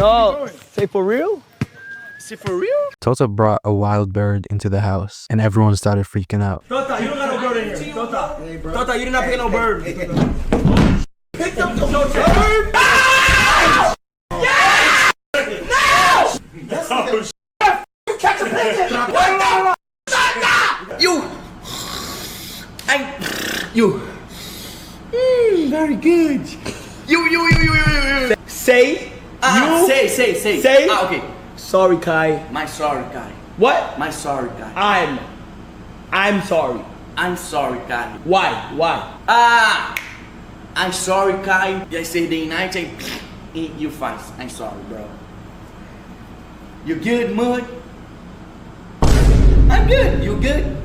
No, say for real? Is it for real? Tota brought a wild bird into the house, and everyone started freaking out. Tota, you don't got no bird in here. Tota, hey, Tota, you did not pick no bird. Pick up the bird! Yes! No! No! Catch a pigeon! You! Very good. You. Say. Say. Okay. Sorry, Kai. My sorry, Kai. What? My sorry, Kai. I'm sorry. I'm sorry, Kai. Why? I'm sorry, Kai. Yesterday night, you fast. I'm sorry, bro. You good, Mud? I'm good. You good?